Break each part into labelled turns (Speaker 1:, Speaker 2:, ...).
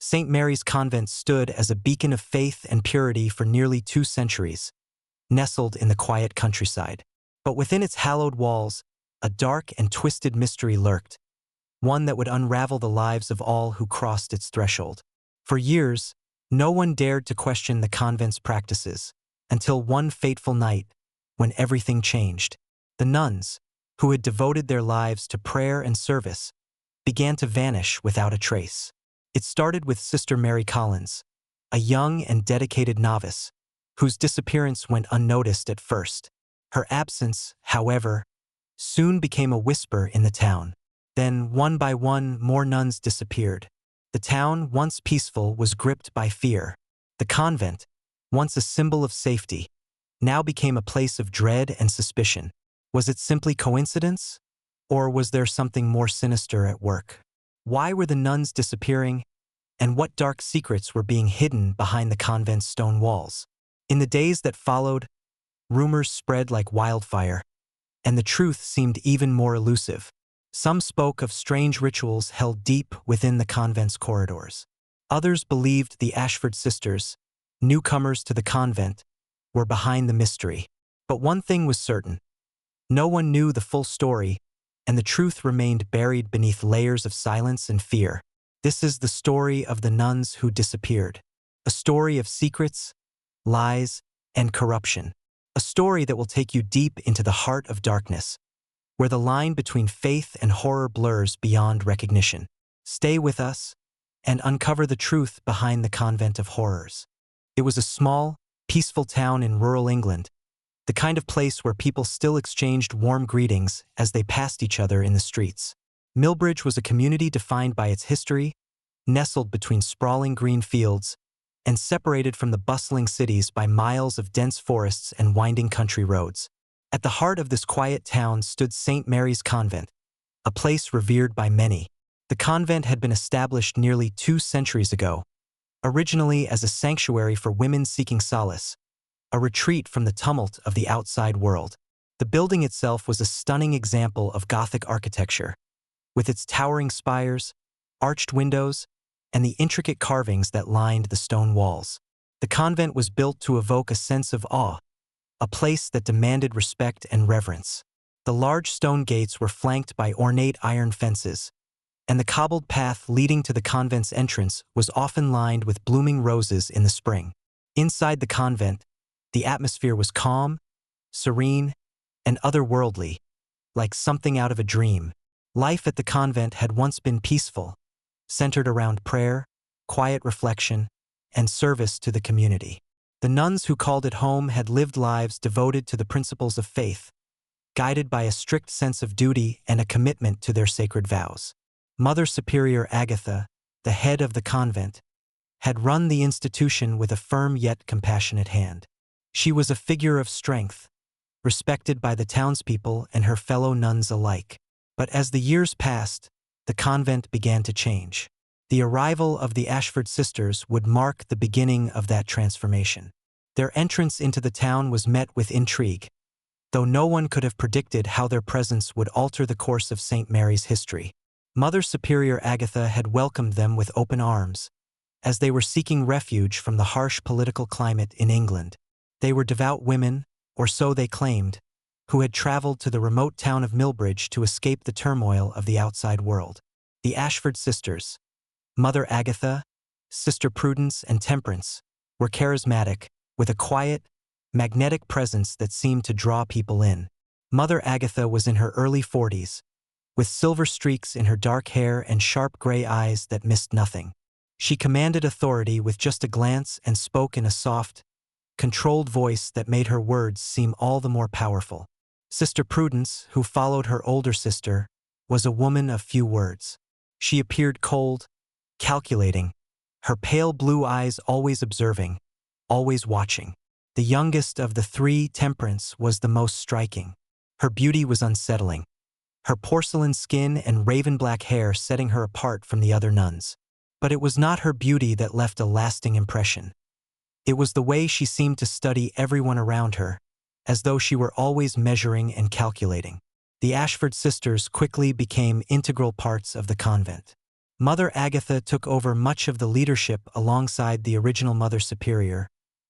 Speaker 1: St. Mary's Convent stood as a beacon of faith and purity for nearly 2 centuries, nestled in the quiet countryside. But within its hallowed walls, a dark and twisted mystery lurked, one that would unravel the lives of all who crossed its threshold. For years, no one dared to question the convent's practices, until one fateful night, when everything changed. The nuns, who had devoted their lives to prayer and service, began to vanish without a trace. It started with Sister Mary Collins, a young and dedicated novice, whose disappearance went unnoticed at first. Her absence, however, soon became a whisper in the town. Then, one by one, more nuns disappeared. The town, once peaceful, was gripped by fear. The convent, once a symbol of safety, now became a place of dread and suspicion. Was it simply coincidence? Or was there something more sinister at work? Why were the nuns disappearing? And what dark secrets were being hidden behind the convent's stone walls? In the days that followed, rumors spread like wildfire, and the truth seemed even more elusive. Some spoke of strange rituals held deep within the convent's corridors. Others believed the Ashford sisters, newcomers to the convent, were behind the mystery. But one thing was certain: no one knew the full story, and the truth remained buried beneath layers of silence and fear. This is the story of the nuns who disappeared. A story of secrets, lies, and corruption. A story that will take you deep into the heart of darkness, where the line between faith and horror blurs beyond recognition. Stay with us and uncover the truth behind the Convent of Horrors. It was a small, peaceful town in rural England, the kind of place where people still exchanged warm greetings as they passed each other in the streets. Millbridge was a community defined by its history, nestled between sprawling green fields, and separated from the bustling cities by miles of dense forests and winding country roads. At the heart of this quiet town stood St. Mary's Convent, a place revered by many. The convent had been established nearly 2 centuries ago, originally as a sanctuary for women seeking solace, a retreat from the tumult of the outside world. The building itself was a stunning example of Gothic architecture, with its towering spires, arched windows, and the intricate carvings that lined the stone walls. The convent was built to evoke a sense of awe, a place that demanded respect and reverence. The large stone gates were flanked by ornate iron fences, and the cobbled path leading to the convent's entrance was often lined with blooming roses in the spring. Inside the convent, the atmosphere was calm, serene, and otherworldly, like something out of a dream. Life at the convent had once been peaceful, centered around prayer, quiet reflection, and service to the community. The nuns who called it home had lived lives devoted to the principles of faith, guided by a strict sense of duty and a commitment to their sacred vows. Mother Superior Agatha, the head of the convent, had run the institution with a firm yet compassionate hand. She was a figure of strength, respected by the townspeople and her fellow nuns alike. But as the years passed, the convent began to change. The arrival of the Ashford sisters would mark the beginning of that transformation. Their entrance into the town was met with intrigue, though no one could have predicted how their presence would alter the course of St. Mary's history. Mother Superior Agatha had welcomed them with open arms, as they were seeking refuge from the harsh political climate in England. They were devout women, or so they claimed, who had traveled to the remote town of Millbridge to escape the turmoil of the outside world. The Ashford sisters, Mother Agatha, Sister Prudence, and Temperance, were charismatic, with a quiet, magnetic presence that seemed to draw people in. Mother Agatha was in her early 40s, with silver streaks in her dark hair and sharp gray eyes that missed nothing. She commanded authority with just a glance and spoke in a soft, controlled voice that made her words seem all the more powerful. Sister Prudence, who followed her older sister, was a woman of few words. She appeared cold, calculating, her pale blue eyes always observing, always watching. The youngest of the three, Temperance, was the most striking. Her beauty was unsettling, her porcelain skin and raven-black hair setting her apart from the other nuns. But it was not her beauty that left a lasting impression. It was the way she seemed to study everyone around her, as though she were always measuring and calculating. The Ashford sisters quickly became integral parts of the convent. Mother Agatha took over much of the leadership alongside the original Mother Superior,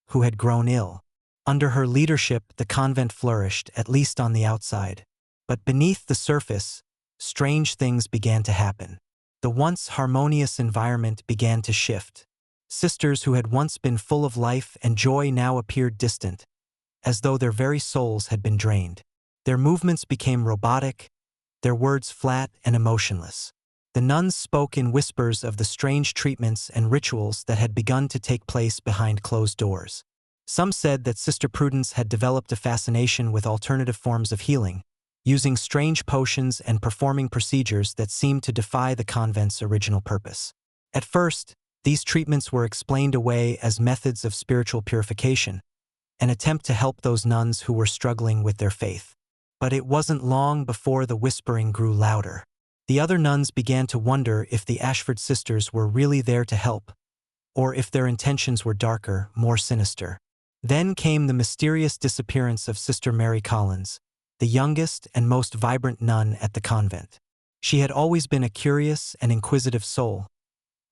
Speaker 1: who had grown ill. Under her leadership, the convent flourished, at least on the outside. But beneath the surface, strange things began to happen. The once harmonious environment began to shift. Sisters who had once been full of life and joy now appeared distant, as though their very souls had been drained. Their movements became robotic, their words flat and emotionless. The nuns spoke in whispers of the strange treatments and rituals that had begun to take place behind closed doors. Some said that Sister Prudence had developed a fascination with alternative forms of healing, using strange potions and performing procedures that seemed to defy the convent's original purpose. At first, these treatments were explained away as methods of spiritual purification, an attempt to help those nuns who were struggling with their faith. But it wasn't long before the whispering grew louder. The other nuns began to wonder if the Ashford sisters were really there to help, or if their intentions were darker, more sinister. Then came the mysterious disappearance of Sister Mary Collins, the youngest and most vibrant nun at the convent. She had always been a curious and inquisitive soul,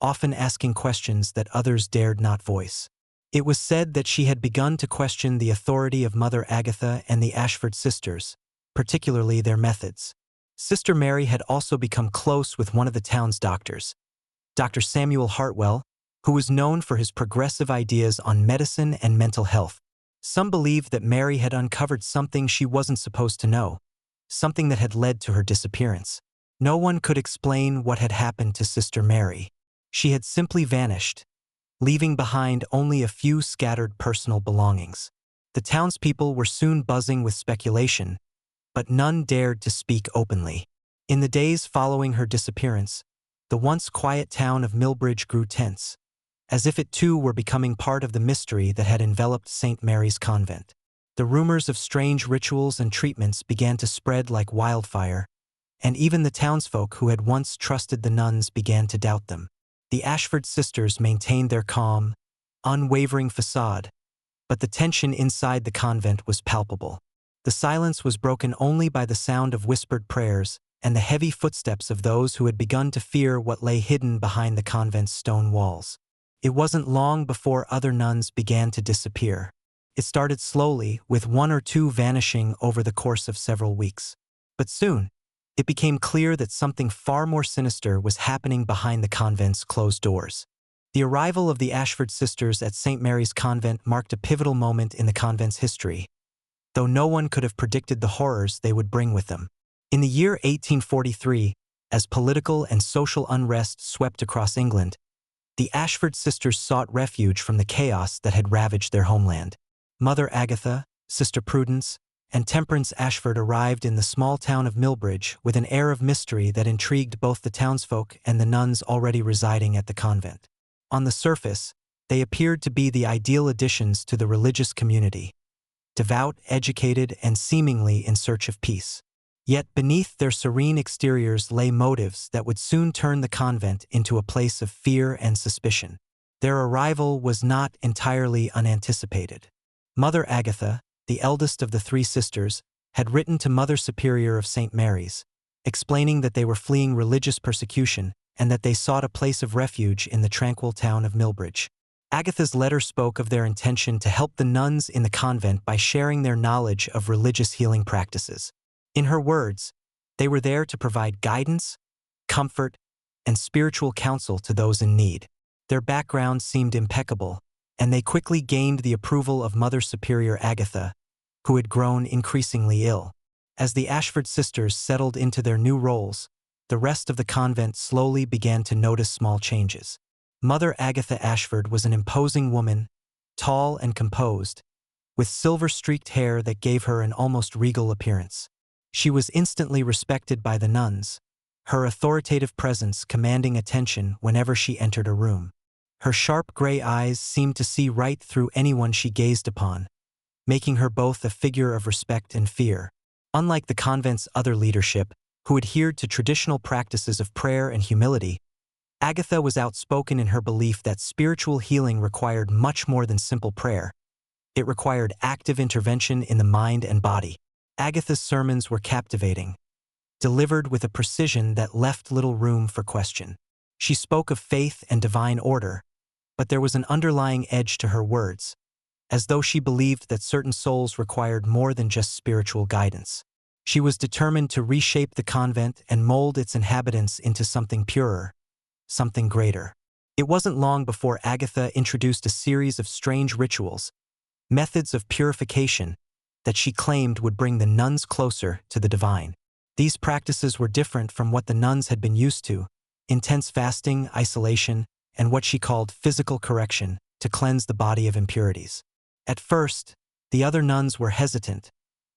Speaker 1: often asking questions that others dared not voice. It was said that she had begun to question the authority of Mother Agatha and the Ashford sisters, particularly their methods. Sister Mary had also become close with one of the town's doctors, Dr. Samuel Hartwell, who was known for his progressive ideas on medicine and mental health. Some believed that Mary had uncovered something she wasn't supposed to know, something that had led to her disappearance. No one could explain what had happened to Sister Mary. She had simply vanished, leaving behind only a few scattered personal belongings. The townspeople were soon buzzing with speculation, but none dared to speak openly. In the days following her disappearance, the once quiet town of Millbridge grew tense, as if it too were becoming part of the mystery that had enveloped St. Mary's Convent. The rumors of strange rituals and treatments began to spread like wildfire, and even the townsfolk who had once trusted the nuns began to doubt them. The Ashford sisters maintained their calm, unwavering facade, but the tension inside the convent was palpable. The silence was broken only by the sound of whispered prayers and the heavy footsteps of those who had begun to fear what lay hidden behind the convent's stone walls. It wasn't long before other nuns began to disappear. It started slowly, with one or two vanishing over the course of several weeks. But soon, it became clear that something far more sinister was happening behind the convent's closed doors. The arrival of the Ashford sisters at St. Mary's Convent marked a pivotal moment in the convent's history, though no one could have predicted the horrors they would bring with them. In the year 1843, as political and social unrest swept across England, the Ashford sisters sought refuge from the chaos that had ravaged their homeland. Mother Agatha, Sister Prudence, and Temperance Ashford arrived in the small town of Millbridge with an air of mystery that intrigued both the townsfolk and the nuns already residing at the convent. On the surface, they appeared to be the ideal additions to the religious community, devout, educated, and seemingly in search of peace. Yet beneath their serene exteriors lay motives that would soon turn the convent into a place of fear and suspicion. Their arrival was not entirely unanticipated. Mother Agatha, the eldest of the three sisters, had written to Mother Superior of St. Mary's, explaining that they were fleeing religious persecution and that they sought a place of refuge in the tranquil town of Millbridge. Agatha's letter spoke of their intention to help the nuns in the convent by sharing their knowledge of religious healing practices. In her words, they were there to provide guidance, comfort, and spiritual counsel to those in need. Their background seemed impeccable, and they quickly gained the approval of Mother Superior Agatha, who had grown increasingly ill. As the Ashford sisters settled into their new roles, the rest of the convent slowly began to notice small changes. Mother Agatha Ashford was an imposing woman, tall and composed, with silver-streaked hair that gave her an almost regal appearance. She was instantly respected by the nuns, her authoritative presence commanding attention whenever she entered a room. Her sharp gray eyes seemed to see right through anyone she gazed upon, making her both a figure of respect and fear. Unlike the convent's other leadership, who adhered to traditional practices of prayer and humility, Agatha was outspoken in her belief that spiritual healing required much more than simple prayer. It required active intervention in the mind and body. Agatha's sermons were captivating, delivered with a precision that left little room for question. She spoke of faith and divine order, but there was an underlying edge to her words, as though she believed that certain souls required more than just spiritual guidance. She was determined to reshape the convent and mold its inhabitants into something purer, something greater. It wasn't long before Agatha introduced a series of strange rituals, methods of purification, that she claimed would bring the nuns closer to the divine. These practices were different from what the nuns had been used to: intense fasting, isolation, and what she called physical correction to cleanse the body of impurities. At first, the other nuns were hesitant,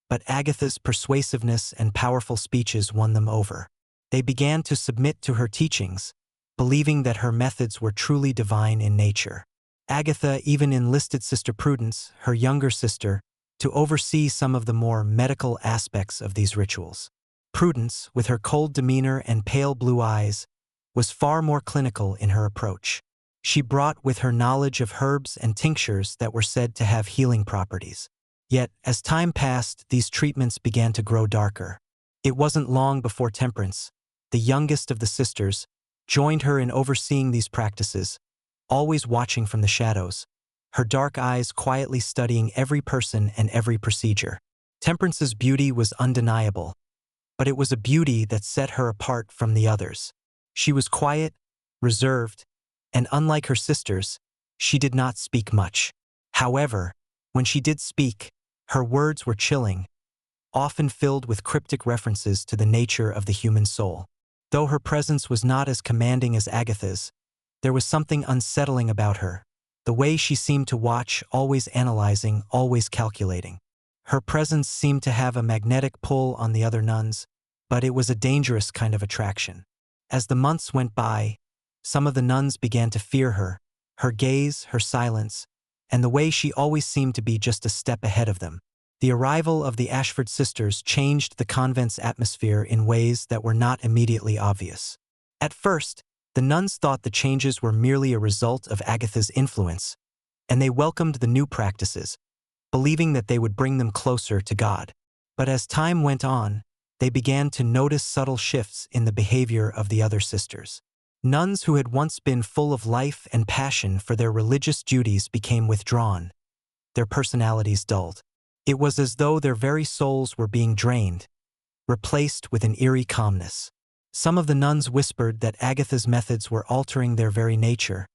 Speaker 1: but Agatha's persuasiveness and powerful speeches won them over. They began to submit to her teachings, believing that her methods were truly divine in nature. Agatha even enlisted Sister Prudence, her younger sister, to oversee some of the more medical aspects of these rituals. Prudence, with her cold demeanor and pale blue eyes, was far more clinical in her approach. She brought with her knowledge of herbs and tinctures that were said to have healing properties. Yet, as time passed, these treatments began to grow darker. It wasn't long before Temperance, the youngest of the sisters, joined her in overseeing these practices, always watching from the shadows, her dark eyes quietly studying every person and every procedure. Temperance's beauty was undeniable, but it was a beauty that set her apart from the others. She was quiet, reserved, and unlike her sisters, she did not speak much. However, when she did speak, her words were chilling, often filled with cryptic references to the nature of the human soul. Though her presence was not as commanding as Agatha's, there was something unsettling about her, the way she seemed to watch, always analyzing, always calculating. Her presence seemed to have a magnetic pull on the other nuns, but it was a dangerous kind of attraction. As the months went by, some of the nuns began to fear her, her gaze, her silence, and the way she always seemed to be just a step ahead of them. The arrival of the Ashford sisters changed the convent's atmosphere in ways that were not immediately obvious. At first, the nuns thought the changes were merely a result of Agatha's influence, and they welcomed the new practices, believing that they would bring them closer to God. But as time went on, they began to notice subtle shifts in the behavior of the other sisters. Nuns who had once been full of life and passion for their religious duties became withdrawn, their personalities dulled. It was as though their very souls were being drained, replaced with an eerie calmness. Some of the nuns whispered that Agatha's methods were altering their very nature,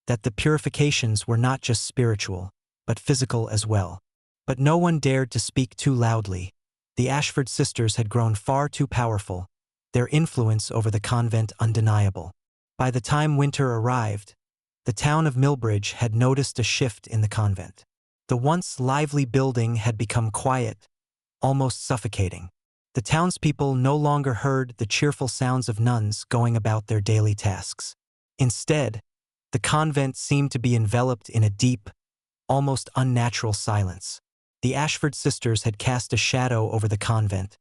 Speaker 1: that the purifications were not just spiritual, but physical as well. But no one dared to speak too loudly. The Ashford sisters had grown far too powerful, their influence over the convent undeniable. By the time winter arrived, the town of Millbridge had noticed a shift in the convent. The once lively building had become quiet, almost suffocating. The townspeople no longer heard the cheerful sounds of nuns going about their daily tasks. Instead, the convent seemed to be enveloped in a deep, almost unnatural silence. The Ashford sisters had cast a shadow over the convent,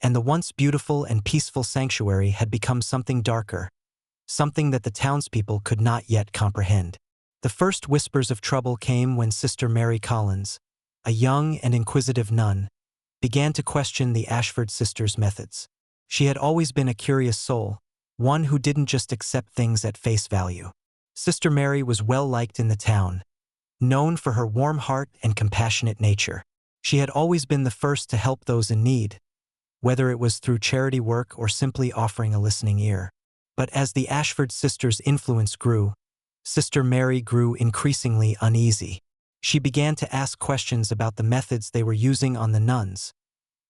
Speaker 1: and the once beautiful and peaceful sanctuary had become something darker, something that the townspeople could not yet comprehend. The first whispers of trouble came when Sister Mary Collins, a young and inquisitive nun, began to question the Ashford sisters' methods. She had always been a curious soul, one who didn't just accept things at face value. Sister Mary was well-liked in the town, known for her warm heart and compassionate nature. She had always been the first to help those in need, whether it was through charity work or simply offering a listening ear. But as the Ashford sisters' influence grew, Sister Mary grew increasingly uneasy. She began to ask questions about the methods they were using on the nuns,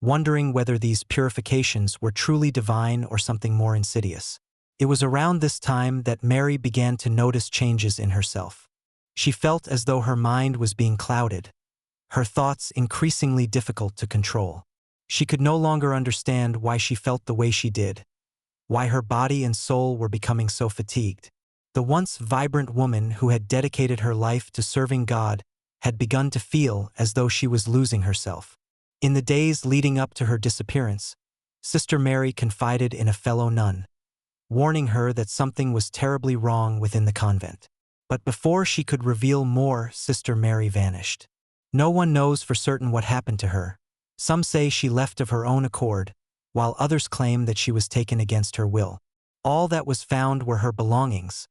Speaker 1: wondering whether these purifications were truly divine or something more insidious. It was around this time that Mary began to notice changes in herself. She felt as though her mind was being clouded, her thoughts increasingly difficult to control. She could no longer understand why she felt the way she did, why her body and soul were becoming so fatigued. The once vibrant woman who had dedicated her life to serving God had begun to feel as though she was losing herself. In the days leading up to her disappearance, Sister Mary confided in a fellow nun, warning her that something was terribly wrong within the convent. But before she could reveal more, Sister Mary vanished. No one knows for certain what happened to her. Some say she left of her own accord, while others claim that she was taken against her will. All that was found were her belongings,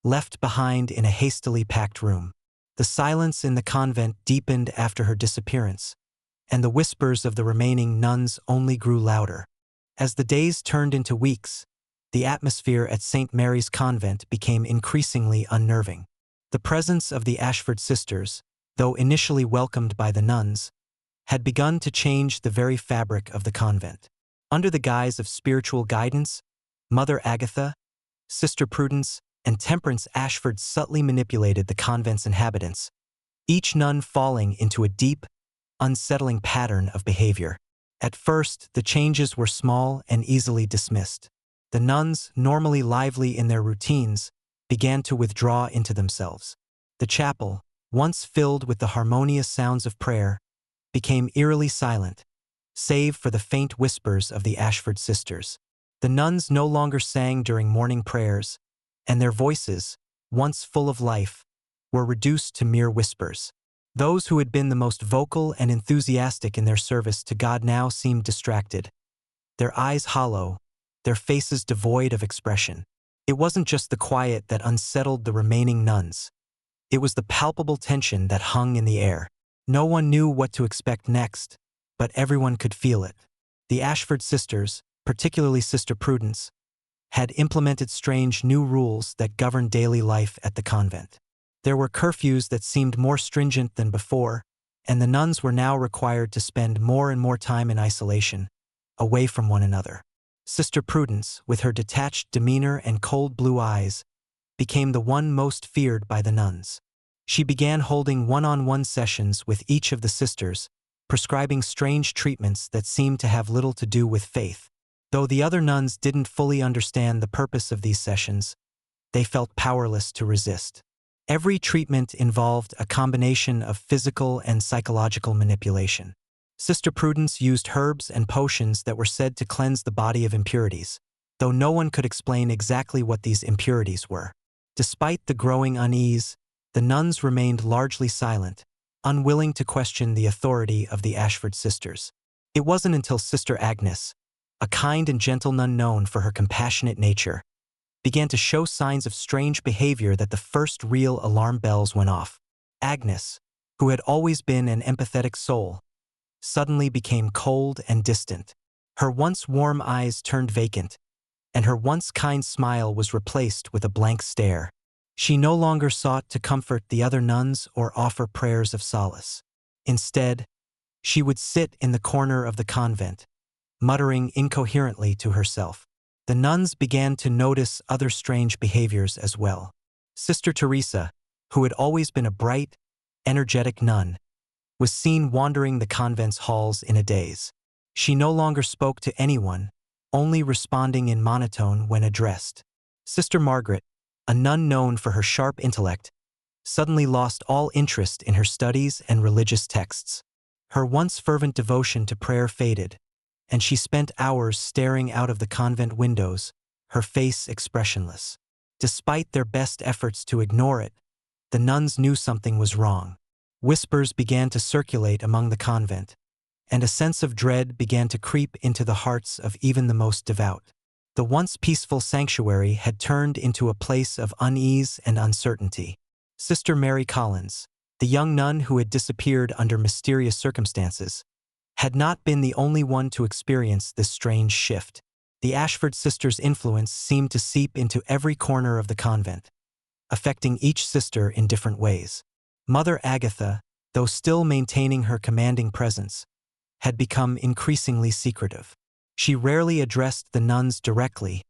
Speaker 1: left behind in a hastily packed room. The silence in the convent deepened after her disappearance, and the whispers of the remaining nuns only grew louder. As the days turned into weeks, the atmosphere at St. Mary's Convent became increasingly unnerving. The presence of the Ashford sisters, though initially welcomed by the nuns, had begun to change the very fabric of the convent. Under the guise of spiritual guidance, Mother Agatha, Sister Prudence, and Temperance Ashford subtly manipulated the convent's inhabitants, each nun falling into a deep, unsettling pattern of behavior. At first, the changes were small and easily dismissed. The nuns, normally lively in their routines, began to withdraw into themselves. The chapel, once filled with the harmonious sounds of prayer, became eerily silent, save for the faint whispers of the Ashford sisters. The nuns no longer sang during morning prayers, and their voices, once full of life, were reduced to mere whispers. Those who had been the most vocal and enthusiastic in their service to God now seemed distracted, their eyes hollow, their faces devoid of expression. It wasn't just the quiet that unsettled the remaining nuns. It was the palpable tension that hung in the air. No one knew what to expect next, but everyone could feel it. The Ashford sisters, particularly Sister Prudence, had implemented strange new rules that governed daily life at the convent. There were curfews that seemed more stringent than before, and the nuns were now required to spend more and more time in isolation, away from one another. Sister Prudence, with her detached demeanor and cold blue eyes, became the one most feared by the nuns. She began holding one-on-one sessions with each of the sisters, prescribing strange treatments that seemed to have little to do with faith. Though the other nuns didn't fully understand the purpose of these sessions, they felt powerless to resist. Every treatment involved a combination of physical and psychological manipulation. Sister Prudence used herbs and potions that were said to cleanse the body of impurities, though no one could explain exactly what these impurities were. Despite the growing unease, the nuns remained largely silent, unwilling to question the authority of the Ashford sisters. It wasn't until Sister Agnes, a kind and gentle nun known for her compassionate nature, began to show signs of strange behavior that the first real alarm bells went off. Agnes, who had always been an empathetic soul, suddenly became cold and distant. Her once warm eyes turned vacant, and her once kind smile was replaced with a blank stare. She no longer sought to comfort the other nuns or offer prayers of solace. Instead, she would sit in the corner of the convent, muttering incoherently to herself. The nuns began to notice other strange behaviors as well. Sister Teresa, who had always been a bright, energetic nun, was seen wandering the convent's halls in a daze. She no longer spoke to anyone, only responding in monotone when addressed. Sister Margaret, a nun known for her sharp intellect, suddenly lost all interest in her studies and religious texts. Her once fervent devotion to prayer faded, and she spent hours staring out of the convent windows, her face expressionless. Despite their best efforts to ignore it, the nuns knew something was wrong. Whispers began to circulate among the convent, and a sense of dread began to creep into the hearts of even the most devout. The once peaceful sanctuary had turned into a place of unease and uncertainty. Sister Mary Collins, the young nun who had disappeared under mysterious circumstances, had not been the only one to experience this strange shift. The Ashford sisters' influence seemed to seep into every corner of the convent, affecting each sister in different ways. Mother Agatha, though still maintaining her commanding presence, had become increasingly secretive. She rarely addressed the nuns directly,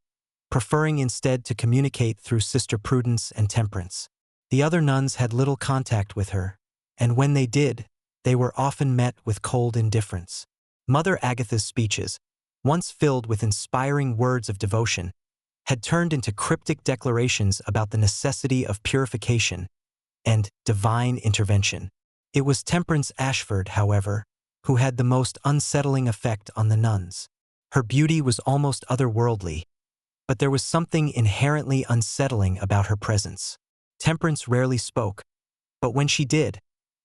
Speaker 1: preferring instead to communicate through Sister Prudence and Temperance. The other nuns had little contact with her, and when they did, they were often met with cold indifference. Mother Agatha's speeches, once filled with inspiring words of devotion, had turned into cryptic declarations about the necessity of purification and divine intervention. It was Temperance Ashford, however, who had the most unsettling effect on the nuns. Her beauty was almost otherworldly, but there was something inherently unsettling about her presence. Temperance rarely spoke, but when she did,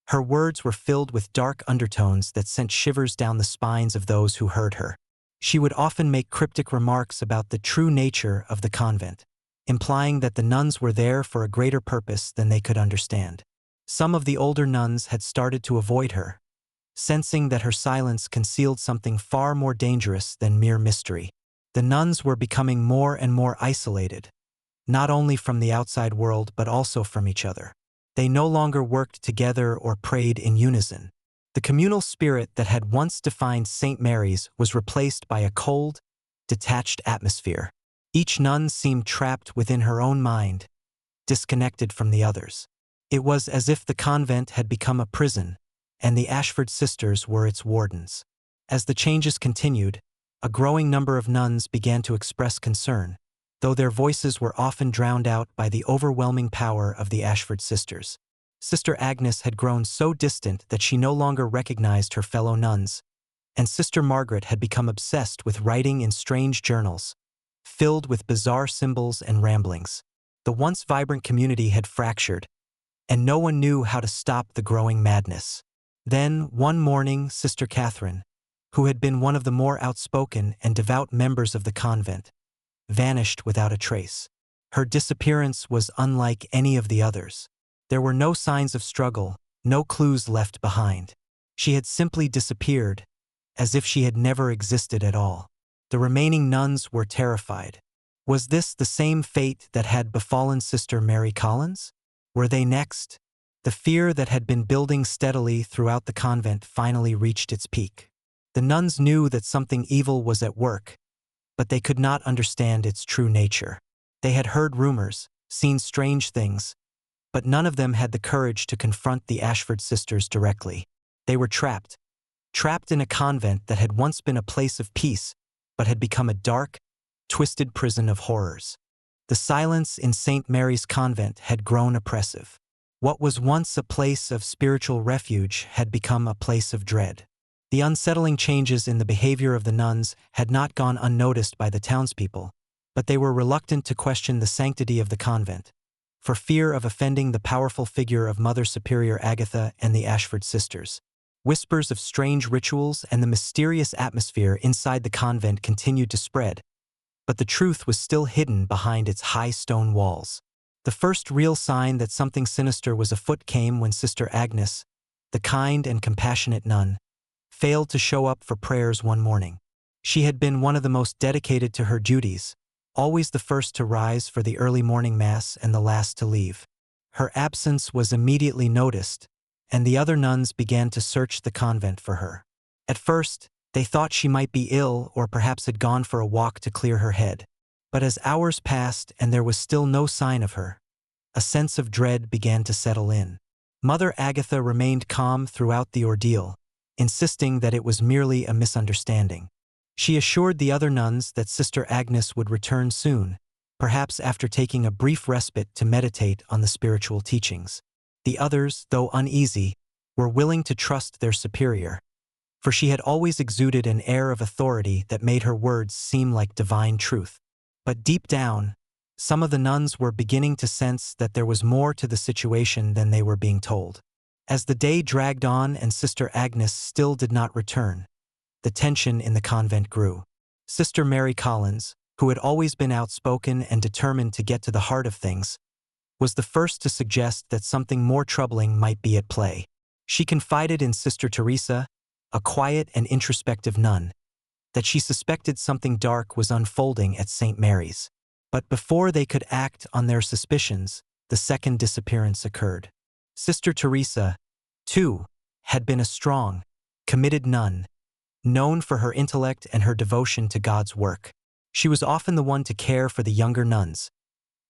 Speaker 1: her words were filled with dark undertones that sent shivers down the spines of those who heard her. She would often make cryptic remarks about the true nature of the convent, implying that the nuns were there for a greater purpose than they could understand. Some of the older nuns had started to avoid her, sensing that her silence concealed something far more dangerous than mere mystery. The nuns were becoming more and more isolated, not only from the outside world but also from each other. They no longer worked together or prayed in unison. The communal spirit that had once defined St. Mary's was replaced by a cold, detached atmosphere. Each nun seemed trapped within her own mind, disconnected from the others. It was as if the convent had become a prison, and the Ashford sisters were its wardens. As the changes continued, a growing number of nuns began to express concern, though their voices were often drowned out by the overwhelming power of the Ashford sisters. Sister Agnes had grown so distant that she no longer recognized her fellow nuns, and Sister Margaret had become obsessed with writing in strange journals, filled with bizarre symbols and ramblings. The once vibrant community had fractured, and no one knew how to stop the growing madness. Then, one morning, Sister Catherine, who had been one of the more outspoken and devout members of the convent, vanished without a trace. Her disappearance was unlike any of the others. There were no signs of struggle, no clues left behind. She had simply disappeared, as if she had never existed at all. The remaining nuns were terrified. Was this the same fate that had befallen Sister Mary Collins? Were they next? The fear that had been building steadily throughout the convent finally reached its peak. The nuns knew that something evil was at work, but they could not understand its true nature. They had heard rumors, seen strange things, but none of them had the courage to confront the Ashford sisters directly. They were trapped in a convent that had once been a place of peace, but had become a dark, twisted prison of horrors. The silence in St. Mary's Convent had grown oppressive. What was once a place of spiritual refuge had become a place of dread. The unsettling changes in the behavior of the nuns had not gone unnoticed by the townspeople, but they were reluctant to question the sanctity of the convent, for fear of offending the powerful figure of Mother Superior Agatha and the Ashford sisters. Whispers of strange rituals and the mysterious atmosphere inside the convent continued to spread, but the truth was still hidden behind its high stone walls. The first real sign that something sinister was afoot came when Sister Agnes, the kind and compassionate nun, failed to show up for prayers one morning. She had been one of the most dedicated to her duties, always the first to rise for the early morning mass and the last to leave. Her absence was immediately noticed, and the other nuns began to search the convent for her. At first, they thought she might be ill or perhaps had gone for a walk to clear her head. But as hours passed and there was still no sign of her, a sense of dread began to settle in. Mother Agatha remained calm throughout the ordeal, insisting that it was merely a misunderstanding. She assured the other nuns that Sister Agnes would return soon, perhaps after taking a brief respite to meditate on the spiritual teachings. The others, though uneasy, were willing to trust their superior, for she had always exuded an air of authority that made her words seem like divine truth. But deep down, some of the nuns were beginning to sense that there was more to the situation than they were being told. As the day dragged on and Sister Agnes still did not return, the tension in the convent grew. Sister Mary Collins, who had always been outspoken and determined to get to the heart of things, was the first to suggest that something more troubling might be at play. She confided in Sister Teresa, a quiet and introspective nun, that she suspected something dark was unfolding at St. Mary's. But before they could act on their suspicions, the second disappearance occurred. Sister Teresa, too, had been a strong, committed nun, known for her intellect and her devotion to God's work. She was often the one to care for the younger nuns,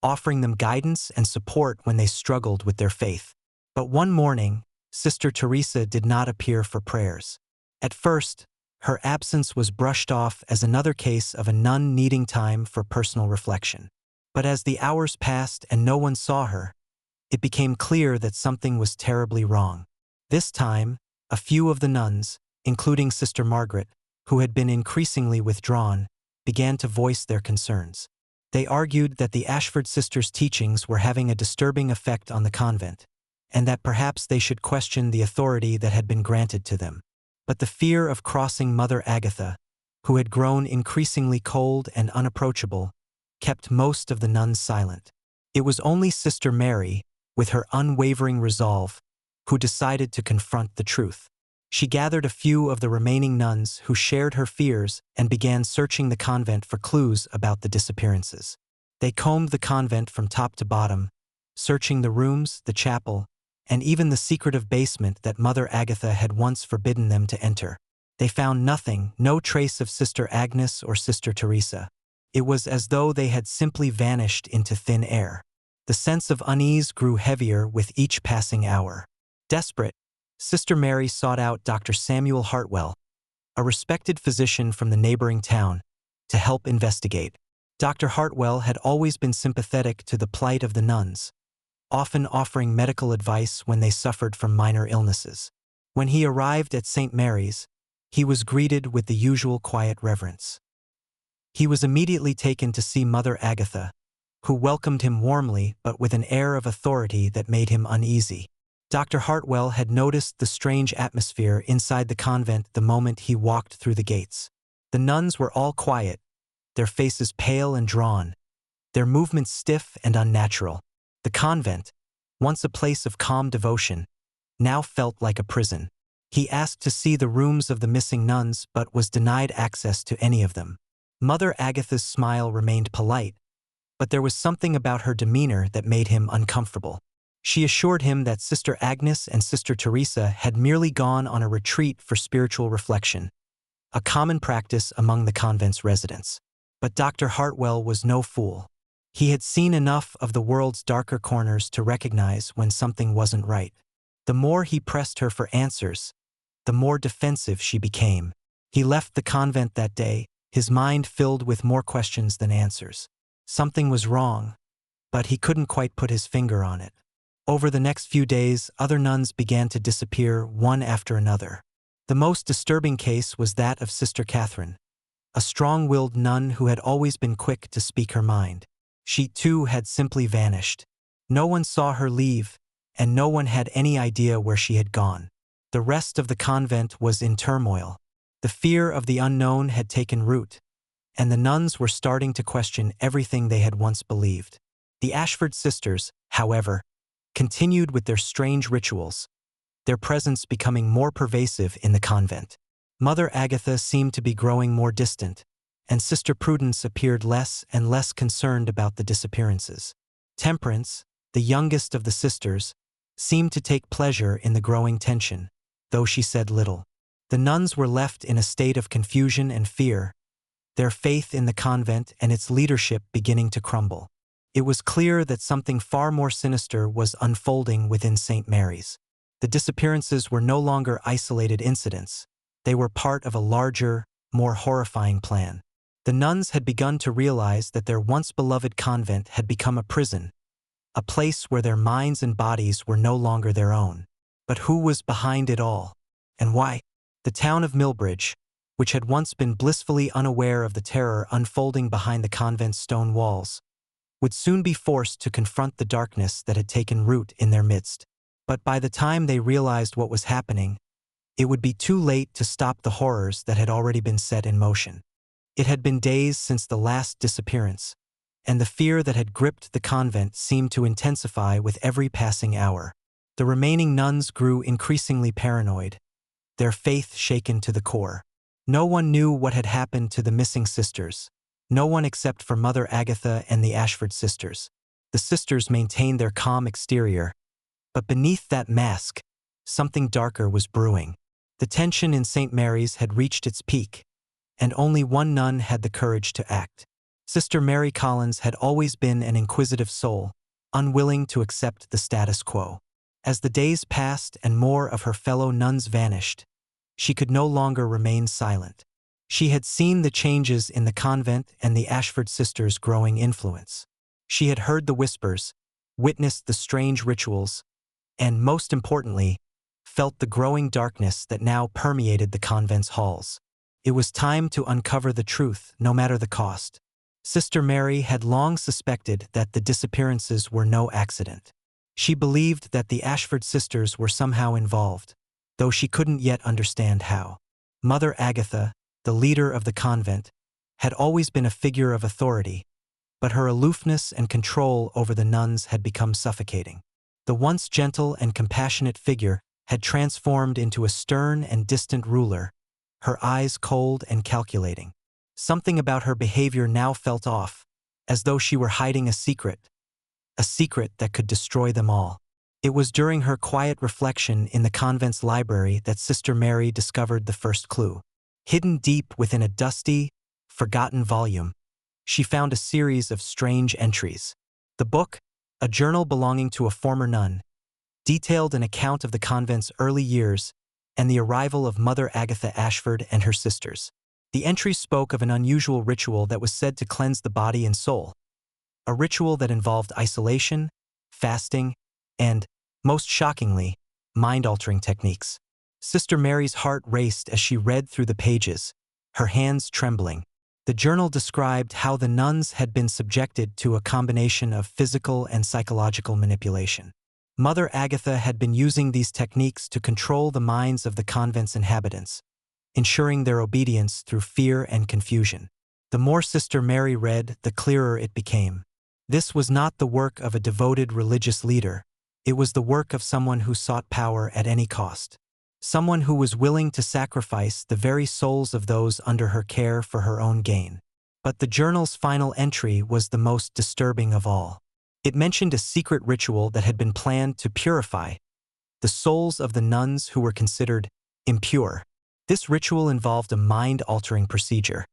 Speaker 1: offering them guidance and support when they struggled with their faith. But one morning, Sister Teresa did not appear for prayers. At first, her absence was brushed off as another case of a nun needing time for personal reflection. But as the hours passed and no one saw her, it became clear that something was terribly wrong. This time, a few of the nuns, including Sister Margaret, who had been increasingly withdrawn, began to voice their concerns. They argued that the Ashford sisters' teachings were having a disturbing effect on the convent, and that perhaps they should question the authority that had been granted to them. But the fear of crossing Mother Agatha, who had grown increasingly cold and unapproachable, kept most of the nuns silent. It was only Sister Mary, with her unwavering resolve, who decided to confront the truth. She gathered a few of the remaining nuns who shared her fears and began searching the convent for clues about the disappearances. They combed the convent from top to bottom, searching the rooms, the chapel, and even the secretive basement that Mother Agatha had once forbidden them to enter. They found nothing, no trace of Sister Agnes or Sister Teresa. It was as though they had simply vanished into thin air. The sense of unease grew heavier with each passing hour. Desperate, Sister Mary sought out Dr. Samuel Hartwell, a respected physician from the neighboring town, to help investigate. Dr. Hartwell had always been sympathetic to the plight of the nuns, often offering medical advice when they suffered from minor illnesses. When he arrived at St. Mary's, he was greeted with the usual quiet reverence. He was immediately taken to see Mother Agatha, who welcomed him warmly but with an air of authority that made him uneasy. Dr. Hartwell had noticed the strange atmosphere inside the convent the moment he walked through the gates. The nuns were all quiet, their faces pale and drawn, their movements stiff and unnatural. The convent, once a place of calm devotion, now felt like a prison. He asked to see the rooms of the missing nuns but was denied access to any of them. Mother Agatha's smile remained polite, but there was something about her demeanor that made him uncomfortable. She assured him that Sister Agnes and Sister Teresa had merely gone on a retreat for spiritual reflection, a common practice among the convent's residents. But Dr. Hartwell was no fool. He had seen enough of the world's darker corners to recognize when something wasn't right. The more he pressed her for answers, the more defensive she became. He left the convent that day, his mind filled with more questions than answers. Something was wrong, but he couldn't quite put his finger on it. Over the next few days, other nuns began to disappear one after another. The most disturbing case was that of Sister Catherine, a strong-willed nun who had always been quick to speak her mind. She too had simply vanished. No one saw her leave, and no one had any idea where she had gone. The rest of the convent was in turmoil. The fear of the unknown had taken root, and the nuns were starting to question everything they had once believed. The Ashford sisters, however, continued with their strange rituals, their presence becoming more pervasive in the convent. Mother Agatha seemed to be growing more distant, and Sister Prudence appeared less and less concerned about the disappearances. Temperance, the youngest of the sisters, seemed to take pleasure in the growing tension, though she said little. The nuns were left in a state of confusion and fear, their faith in the convent and its leadership beginning to crumble. It was clear that something far more sinister was unfolding within St. Mary's. The disappearances were no longer isolated incidents. They were part of a larger, more horrifying plan. The nuns had begun to realize that their once-beloved convent had become a prison, a place where their minds and bodies were no longer their own. But who was behind it all? And why? The town of Millbridge, which had once been blissfully unaware of the terror unfolding behind the convent's stone walls, would soon be forced to confront the darkness that had taken root in their midst. But by the time they realized what was happening, it would be too late to stop the horrors that had already been set in motion. It had been days since the last disappearance, and the fear that had gripped the convent seemed to intensify with every passing hour. The remaining nuns grew increasingly paranoid, their faith shaken to the core. No one knew what had happened to the missing sisters. No one except for Mother Agatha and the Ashford sisters. The sisters maintained their calm exterior, but beneath that mask, something darker was brewing. The tension in St. Mary's had reached its peak, and only one nun had the courage to act. Sister Mary Collins had always been an inquisitive soul, unwilling to accept the status quo. As the days passed and more of her fellow nuns vanished, she could no longer remain silent. She had seen the changes in the convent and the Ashford sisters' growing influence. She had heard the whispers, witnessed the strange rituals, and, most importantly, felt the growing darkness that now permeated the convent's halls. It was time to uncover the truth, no matter the cost. Sister Mary had long suspected that the disappearances were no accident. She believed that the Ashford sisters were somehow involved, though she couldn't yet understand how. Mother Agatha, the leader of the convent, had always been a figure of authority, but her aloofness and control over the nuns had become suffocating. The once gentle and compassionate figure had transformed into a stern and distant ruler, her eyes cold and calculating. Something about her behavior now felt off, as though she were hiding a secret that could destroy them all. It was during her quiet reflection in the convent's library that Sister Mary discovered the first clue. Hidden deep within a dusty, forgotten volume, she found a series of strange entries. The book, a journal belonging to a former nun, detailed an account of the convent's early years and the arrival of Mother Agatha Ashford and her sisters. The entries spoke of an unusual ritual that was said to cleanse the body and soul, a ritual that involved isolation, fasting, and, most shockingly, mind-altering techniques. Sister Mary's heart raced as she read through the pages, her hands trembling. The journal described how the nuns had been subjected to a combination of physical and psychological manipulation. Mother Agatha had been using these techniques to control the minds of the convent's inhabitants, ensuring their obedience through fear and confusion. The more Sister Mary read, the clearer it became. This was not the work of a devoted religious leader. It was the work of someone who sought power at any cost. Someone who was willing to sacrifice the very souls of those under her care for her own gain. But the journal's final entry was the most disturbing of all. It mentioned a secret ritual that had been planned to purify the souls of the nuns who were considered impure. This ritual involved a mind-altering procedure,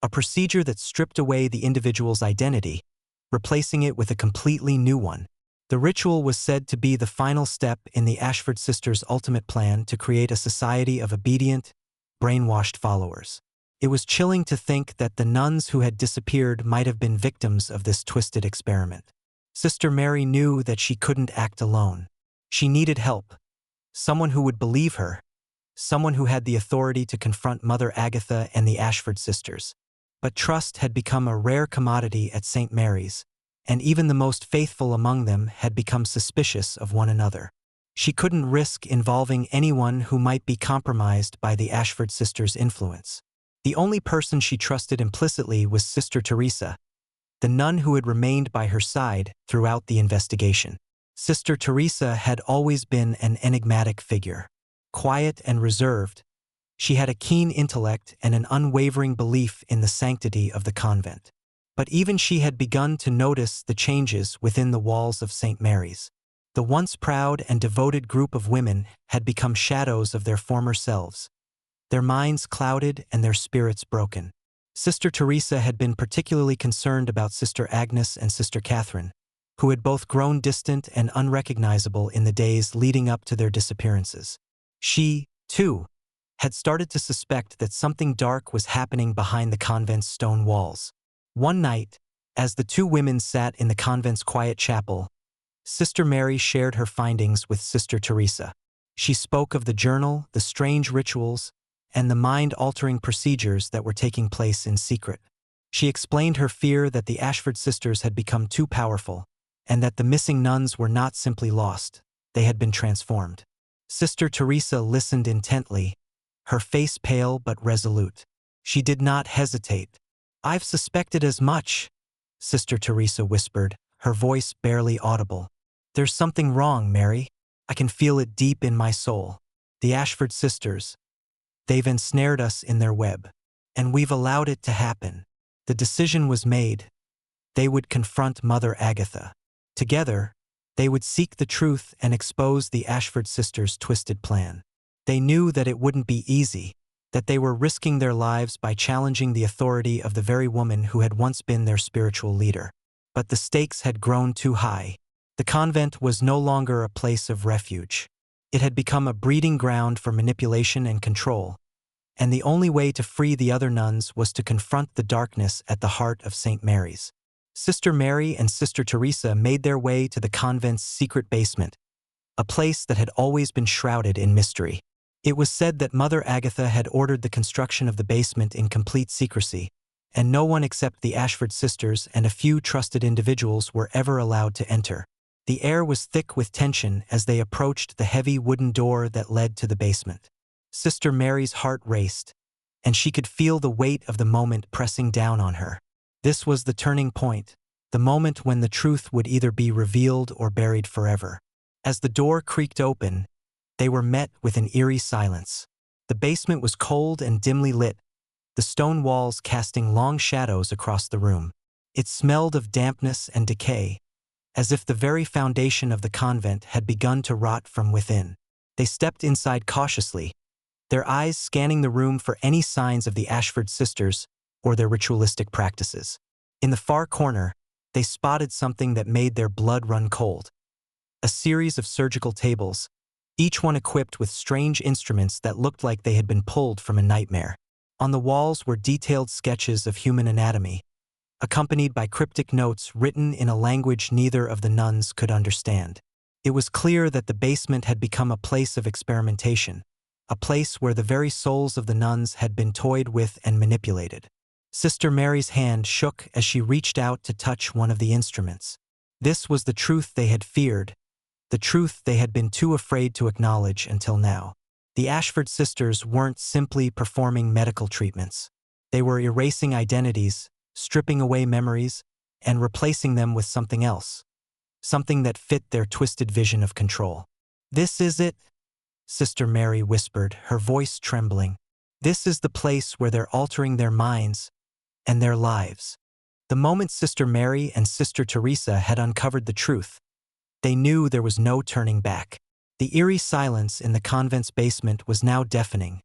Speaker 1: a procedure that stripped away the individual's identity, replacing it with a completely new one. The ritual was said to be the final step in the Ashford sisters' ultimate plan to create a society of obedient, brainwashed followers. It was chilling to think that the nuns who had disappeared might have been victims of this twisted experiment. Sister Mary knew that she couldn't act alone. She needed help, someone who would believe her, someone who had the authority to confront Mother Agatha and the Ashford sisters. But trust had become a rare commodity at St. Mary's, and even the most faithful among them had become suspicious of one another. She couldn't risk involving anyone who might be compromised by the Ashford sisters' influence. The only person she trusted implicitly was Sister Teresa, the nun who had remained by her side throughout the investigation. Sister Teresa had always been an enigmatic figure. Quiet and reserved, she had a keen intellect and an unwavering belief in the sanctity of the convent. But even she had begun to notice the changes within the walls of St. Mary's. The once proud and devoted group of women had become shadows of their former selves, their minds clouded and their spirits broken. Sister Teresa had been particularly concerned about Sister Agnes and Sister Catherine, who had both grown distant and unrecognizable in the days leading up to their disappearances. She, too, had started to suspect that something dark was happening behind the convent's stone walls. One night, as the two women sat in the convent's quiet chapel, Sister Mary shared her findings with Sister Teresa. She spoke of the journal, the strange rituals, and the mind-altering procedures that were taking place in secret. She explained her fear that the Ashford sisters had become too powerful, and that the missing nuns were not simply lost, they had been transformed. Sister Teresa listened intently, her face pale but resolute. She did not hesitate. "I've suspected as much," Sister Teresa whispered, her voice barely audible. "There's something wrong, Mary. I can feel it deep in my soul. The Ashford sisters, they've ensnared us in their web, and we've allowed it to happen." The decision was made. They would confront Mother Agatha. Together, they would seek the truth and expose the Ashford sisters' twisted plan. They knew that it wouldn't be easy, that they were risking their lives by challenging the authority of the very woman who had once been their spiritual leader. But the stakes had grown too high. The convent was no longer a place of refuge. It had become a breeding ground for manipulation and control, and the only way to free the other nuns was to confront the darkness at the heart of St. Mary's. Sister Mary and Sister Teresa made their way to the convent's secret basement, a place that had always been shrouded in mystery. It was said that Mother Agatha had ordered the construction of the basement in complete secrecy, and no one except the Ashford sisters and a few trusted individuals were ever allowed to enter. The air was thick with tension as they approached the heavy wooden door that led to the basement. Sister Mary's heart raced, and she could feel the weight of the moment pressing down on her. This was the turning point, the moment when the truth would either be revealed or buried forever. As the door creaked open, they were met with an eerie silence. The basement was cold and dimly lit, the stone walls casting long shadows across the room. It smelled of dampness and decay, as if the very foundation of the convent had begun to rot from within. They stepped inside cautiously, their eyes scanning the room for any signs of the Ashford sisters or their ritualistic practices. In the far corner, they spotted something that made their blood run cold. A series of surgical tables, each one equipped with strange instruments that looked like they had been pulled from a nightmare. On the walls were detailed sketches of human anatomy, accompanied by cryptic notes written in a language neither of the nuns could understand. It was clear that the basement had become a place of experimentation, a place where the very souls of the nuns had been toyed with and manipulated. Sister Mary's hand shook as she reached out to touch one of the instruments. This was the truth they had feared, the truth they had been too afraid to acknowledge until now. The Ashford sisters weren't simply performing medical treatments. They were erasing identities, stripping away memories, and replacing them with something else, something that fit their twisted vision of control. "This is it," Sister Mary whispered, her voice trembling. "This is the place where they're altering their minds and their lives." The moment Sister Mary and Sister Teresa had uncovered the truth, they knew there was no turning back. The eerie silence in the convent's basement was now deafening,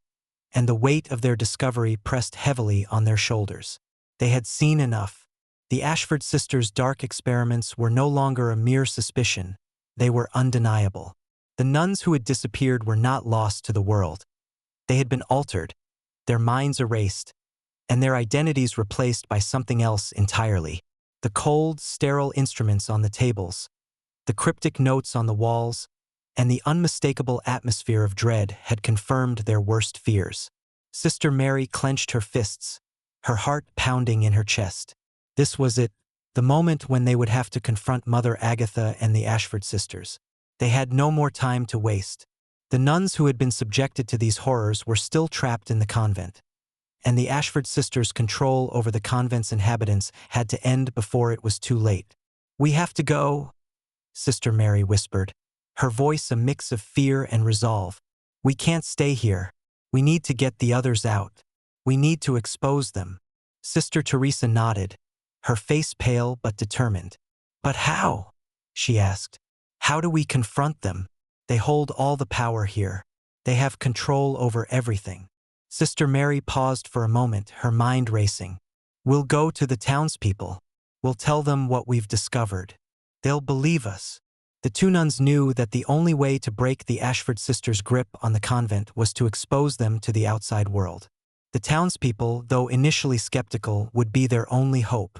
Speaker 1: and the weight of their discovery pressed heavily on their shoulders. They had seen enough. The Ashford sisters' dark experiments were no longer a mere suspicion. They were undeniable. The nuns who had disappeared were not lost to the world. They had been altered, their minds erased, and their identities replaced by something else entirely. The cold, sterile instruments on the tables, the cryptic notes on the walls, and the unmistakable atmosphere of dread had confirmed their worst fears. Sister Mary clenched her fists, her heart pounding in her chest. This was it, the moment when they would have to confront Mother Agatha and the Ashford sisters. They had no more time to waste. The nuns who had been subjected to these horrors were still trapped in the convent, and the Ashford sisters' control over the convent's inhabitants had to end before it was too late. "We have to go," Sister Mary whispered, her voice a mix of fear and resolve. "We can't stay here. We need to get the others out. We need to expose them." Sister Teresa nodded, her face pale but determined. "But how?" she asked. "How do we confront them? They hold all the power here. They have control over everything." Sister Mary paused for a moment, her mind racing. "We'll go to the townspeople. We'll tell them what we've discovered. They'll believe us." The two nuns knew that the only way to break the Ashford sisters' grip on the convent was to expose them to the outside world. The townspeople, though initially skeptical, would be their only hope.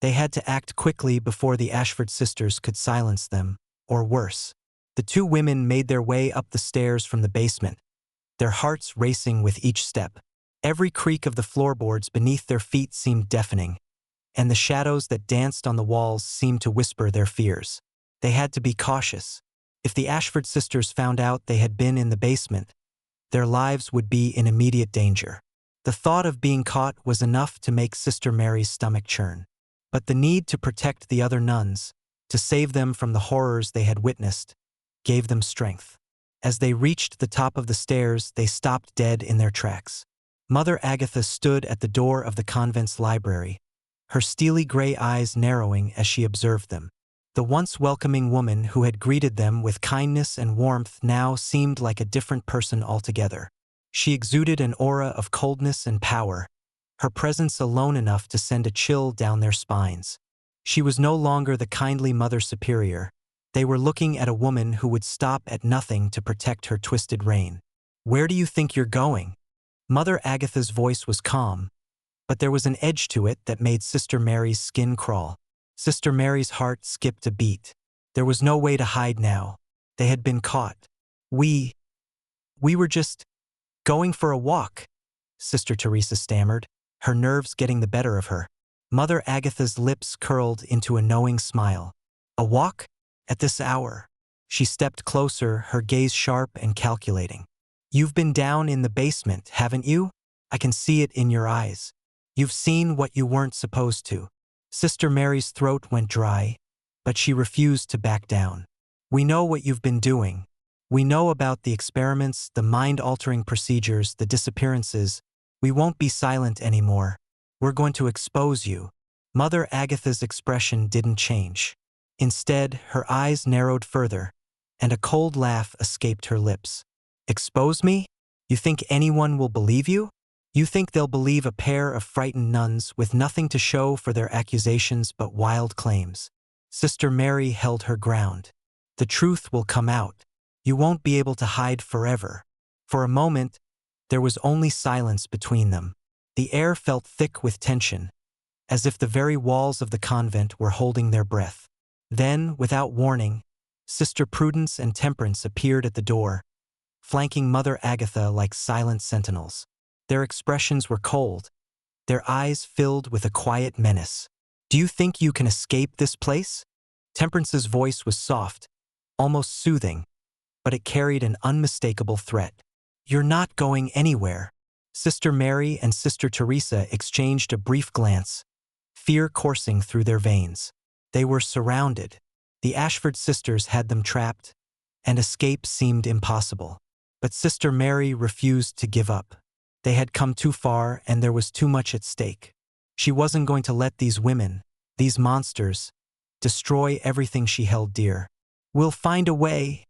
Speaker 1: They had to act quickly before the Ashford sisters could silence them, or worse. The two women made their way up the stairs from the basement, their hearts racing with each step. Every creak of the floorboards beneath their feet seemed deafening, and the shadows that danced on the walls seemed to whisper their fears. They had to be cautious. If the Ashford sisters found out they had been in the basement, their lives would be in immediate danger. The thought of being caught was enough to make Sister Mary's stomach churn. But the need to protect the other nuns, to save them from the horrors they had witnessed, gave them strength. As they reached the top of the stairs, they stopped dead in their tracks. Mother Agatha stood at the door of the convent's library, her steely gray eyes narrowing as she observed them. The once welcoming woman who had greeted them with kindness and warmth now seemed like a different person altogether. She exuded an aura of coldness and power, her presence alone enough to send a chill down their spines. She was no longer the kindly Mother Superior. They were looking at a woman who would stop at nothing to protect her twisted reign. "Where do you think you're going?" Mother Agatha's voice was calm, but there was an edge to it that made Sister Mary's skin crawl. Sister Mary's heart skipped a beat. There was no way to hide now. They had been caught. We were just going for a walk," Sister Teresa stammered, her nerves getting the better of her. Mother Agatha's lips curled into a knowing smile. "A walk? At this hour?" She stepped closer, her gaze sharp and calculating. "You've been down in the basement, haven't you? I can see it in your eyes. You've seen what you weren't supposed to." Sister Mary's throat went dry, but she refused to back down. "We know what you've been doing. We know about the experiments, the mind-altering procedures, the disappearances. We won't be silent anymore. We're going to expose you." Mother Agatha's expression didn't change. Instead, her eyes narrowed further, and a cold laugh escaped her lips. "Expose me? You think anyone will believe you? You think they'll believe a pair of frightened nuns with nothing to show for their accusations but wild claims?" Sister Mary held her ground. "The truth will come out. You won't be able to hide forever." For a moment, there was only silence between them. The air felt thick with tension, as if the very walls of the convent were holding their breath. Then, without warning, Sister Prudence and Temperance appeared at the door, flanking Mother Agatha like silent sentinels. Their expressions were cold, their eyes filled with a quiet menace. "Do you think you can escape this place?" Temperance's voice was soft, almost soothing, but it carried an unmistakable threat. "You're not going anywhere." Sister Mary and Sister Teresa exchanged a brief glance, fear coursing through their veins. They were surrounded. The Ashford sisters had them trapped, and escape seemed impossible. But Sister Mary refused to give up. They had come too far, and there was too much at stake. She wasn't going to let these women, these monsters, destroy everything she held dear. "We'll find a way,"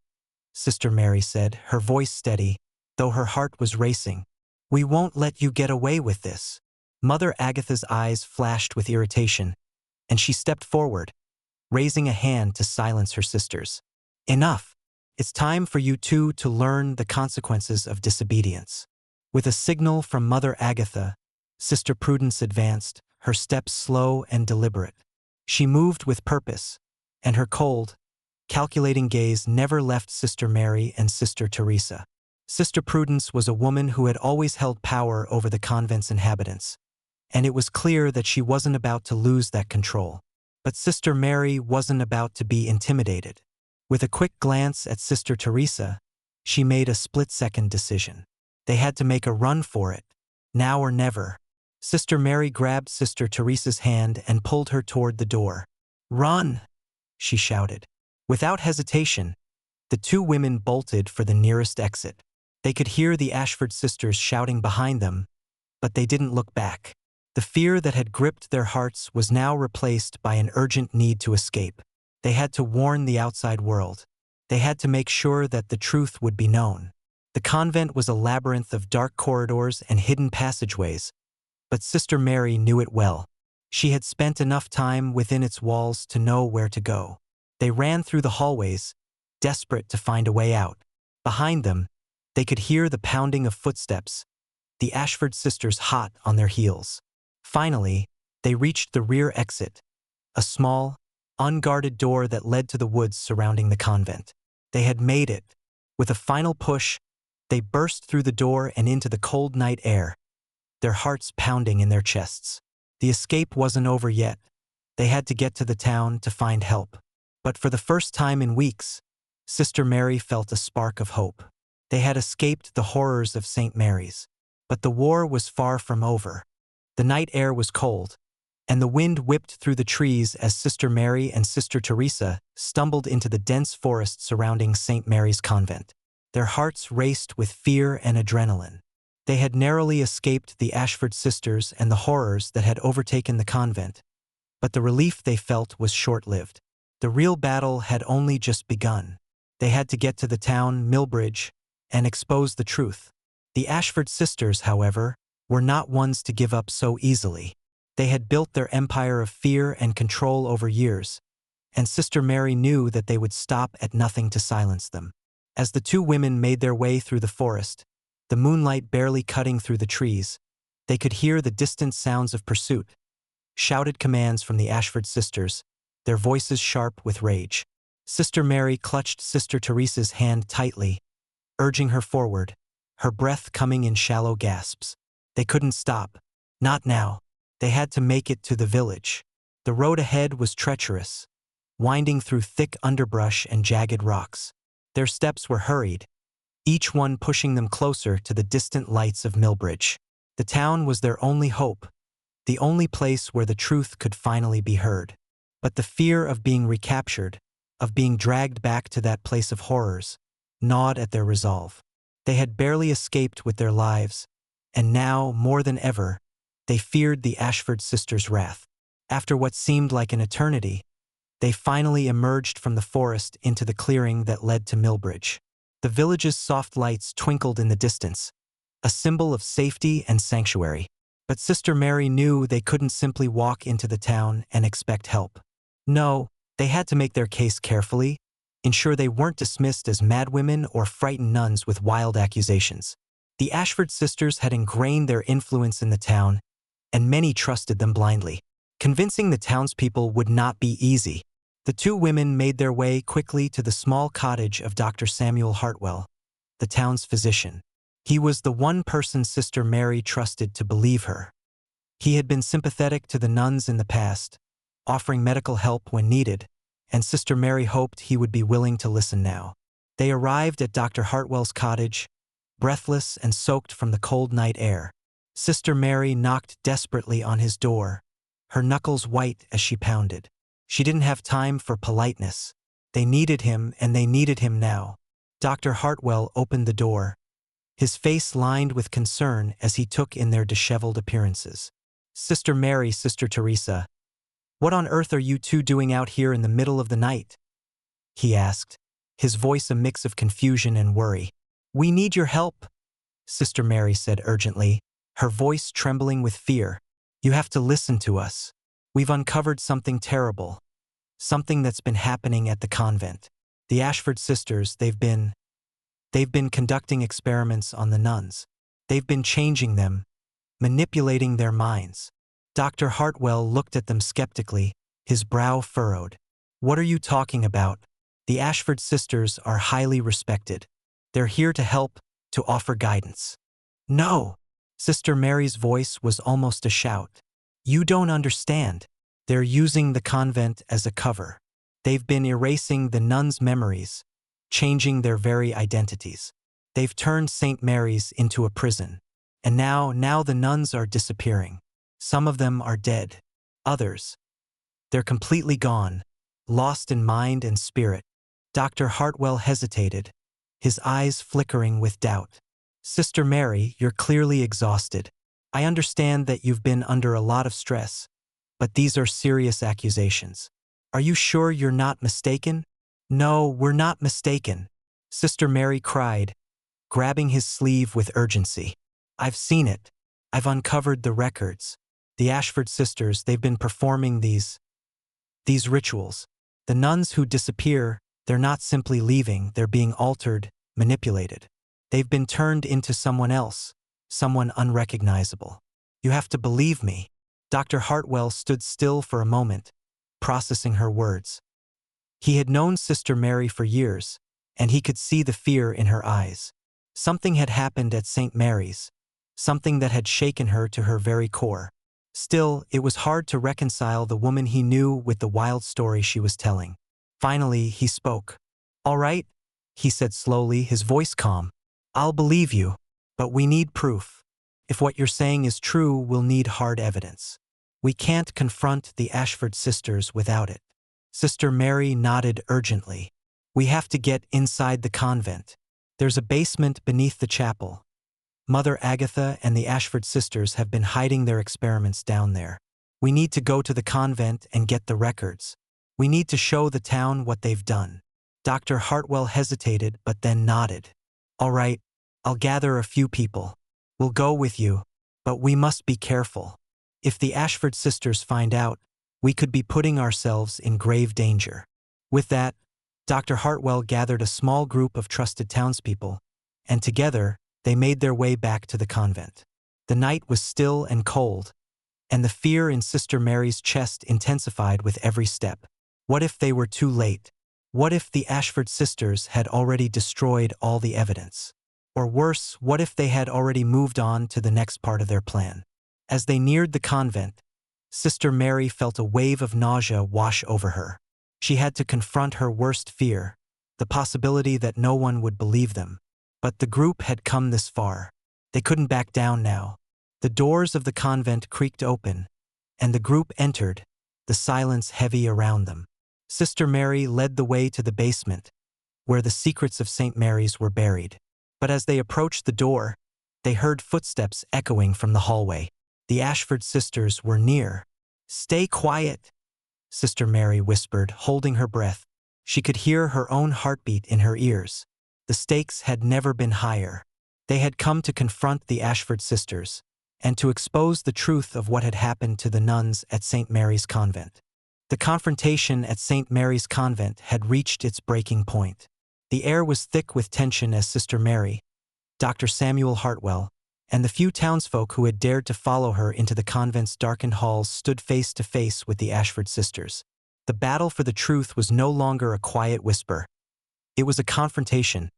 Speaker 1: Sister Mary said, her voice steady, though her heart was racing. "We won't let you get away with this." Mother Agatha's eyes flashed with irritation, and she stepped forward, raising a hand to silence her sisters. "Enough. It's time for you two to learn the consequences of disobedience." With a signal from Mother Agatha, Sister Prudence advanced, her steps slow and deliberate. She moved with purpose, and her cold, calculating gaze never left Sister Mary and Sister Teresa. Sister Prudence was a woman who had always held power over the convent's inhabitants, and it was clear that she wasn't about to lose that control. But Sister Mary wasn't about to be intimidated. With a quick glance at Sister Teresa, she made a split-second decision. They had to make a run for it, now or never. Sister Mary grabbed Sister Teresa's hand and pulled her toward the door. "Run!" she shouted. Without hesitation, the two women bolted for the nearest exit. They could hear the Ashford sisters shouting behind them, but they didn't look back. The fear that had gripped their hearts was now replaced by an urgent need to escape. They had to warn the outside world. They had to make sure that the truth would be known. The convent was a labyrinth of dark corridors and hidden passageways, but Sister Mary knew it well. She had spent enough time within its walls to know where to go. They ran through the hallways, desperate to find a way out. Behind them, they could hear the pounding of footsteps, the Ashford sisters hot on their heels. Finally, they reached the rear exit, a small, unguarded door that led to the woods surrounding the convent. They had made it. With a final push, they burst through the door and into the cold night air, their hearts pounding in their chests. The escape wasn't over yet. They had to get to the town to find help. But for the first time in weeks, Sister Mary felt a spark of hope. They had escaped the horrors of St. Mary's. But the war was far from over. The night air was cold, and the wind whipped through the trees as Sister Mary and Sister Teresa stumbled into the dense forest surrounding St. Mary's Convent. Their hearts raced with fear and adrenaline. They had narrowly escaped the Ashford sisters and the horrors that had overtaken the convent, but the relief they felt was short-lived. The real battle had only just begun. They had to get to the town, Millbridge, and expose the truth. The Ashford sisters, however, were not ones to give up so easily. They had built their empire of fear and control over years, and Sister Mary knew that they would stop at nothing to silence them. As the two women made their way through the forest, the moonlight barely cutting through the trees, they could hear the distant sounds of pursuit, shouted commands from the Ashford sisters, their voices sharp with rage. Sister Mary clutched Sister Teresa's hand tightly, urging her forward, her breath coming in shallow gasps. They couldn't stop. Not now. They had to make it to the village. The road ahead was treacherous, winding through thick underbrush and jagged rocks. Their steps were hurried, each one pushing them closer to the distant lights of Millbridge. The The town was their only hope, the only place where the truth could finally be heard. But the fear of being recaptured, of being dragged back to that place of horrors, gnawed at their resolve. They had barely escaped with their lives, and now, more than ever, they feared the Ashford sisters' wrath. After what seemed like an eternity, they finally emerged from the forest into the clearing that led to Millbridge. The village's soft lights twinkled in the distance, a symbol of safety and sanctuary. But Sister Mary knew they couldn't simply walk into the town and expect help. No, they had to make their case carefully, ensure they weren't dismissed as madwomen or frightened nuns with wild accusations. The Ashford sisters had ingrained their influence in the town, and many trusted them blindly. Convincing the townspeople would not be easy. The two women made their way quickly to the small cottage of Dr. Samuel Hartwell, the town's physician. He was the one person Sister Mary trusted to believe her. He had been sympathetic to the nuns in the past, offering medical help when needed, and Sister Mary hoped he would be willing to listen now. They arrived at Dr. Hartwell's cottage, breathless and soaked from the cold night air. Sister Mary knocked desperately on his door, her knuckles white as she pounded. She didn't have time for politeness. They needed him, and they needed him now. Dr. Hartwell opened the door, his face lined with concern as he took in their disheveled appearances. "Sister Mary, Sister Teresa, what on earth are you two doing out here in the middle of the night?" he asked, his voice a mix of confusion and worry. "We need your help," Sister Mary said urgently, her voice trembling with fear. "You have to listen to us. We've uncovered something terrible, something that's been happening at the convent. The Ashford sisters, they've been conducting experiments on the nuns. They've been changing them, manipulating their minds." Dr. Hartwell looked at them skeptically, his brow furrowed. "What are you talking about? The Ashford sisters are highly respected. They're here to help, to offer guidance." "No!" Sister Mary's voice was almost a shout. "You don't understand. They're using the convent as a cover. They've been erasing the nuns' memories, changing their very identities. They've turned St. Mary's into a prison. And now the nuns are disappearing. Some of them are dead. Others, they're completely gone, lost in mind and spirit." Dr. Hartwell hesitated, his eyes flickering with doubt. "Sister Mary, you're clearly exhausted. I understand that you've been under a lot of stress, but these are serious accusations. Are you sure you're not mistaken?" "No, we're not mistaken," Sister Mary cried, grabbing his sleeve with urgency. "I've seen it. I've uncovered the records. The Ashford sisters, they've been performing these rituals. The nuns who disappear, they're not simply leaving, they're being altered, manipulated. They've been turned into someone else, someone unrecognizable. You have to believe me." Dr. Hartwell stood still for a moment, processing her words. He had known Sister Mary for years, and he could see the fear in her eyes. Something had happened at St. Mary's, something that had shaken her to her very core. Still, it was hard to reconcile the woman he knew with the wild story she was telling. Finally, he spoke. "All right," he said slowly, his voice calm. "I'll believe you, but we need proof. If what you're saying is true, we'll need hard evidence. We can't confront the Ashford sisters without it." Sister Mary nodded urgently. "We have to get inside the convent. There's a basement beneath the chapel. Mother Agatha and the Ashford sisters have been hiding their experiments down there. We need to go to the convent and get the records. We need to show the town what they've done." Dr. Hartwell hesitated but then nodded. "All right, I'll gather a few people. We'll go with you, but we must be careful. If the Ashford sisters find out, we could be putting ourselves in grave danger." With that, Dr. Hartwell gathered a small group of trusted townspeople, and together, they made their way back to the convent. The night was still and cold, and the fear in Sister Mary's chest intensified with every step. What if they were too late? What if the Ashford sisters had already destroyed all the evidence? Or worse, what if they had already moved on to the next part of their plan? As they neared the convent, Sister Mary felt a wave of nausea wash over her. She had to confront her worst fear, the possibility that no one would believe them. But the group had come this far. They couldn't back down now. The doors of the convent creaked open, and the group entered, the silence heavy around them. Sister Mary led the way to the basement, where the secrets of St. Mary's were buried. But as they approached the door, they heard footsteps echoing from the hallway. The Ashford sisters were near. "Stay quiet," Sister Mary whispered, holding her breath. She could hear her own heartbeat in her ears. The stakes had never been higher. They had come to confront the Ashford sisters, and to expose the truth of what had happened to the nuns at St. Mary's Convent. The confrontation at St. Mary's Convent had reached its breaking point. The air was thick with tension as Sister Mary, Dr. Samuel Hartwell, and the few townsfolk who had dared to follow her into the convent's darkened halls stood face to face with the Ashford sisters. The battle for the truth was no longer a quiet whisper. It was a confrontation,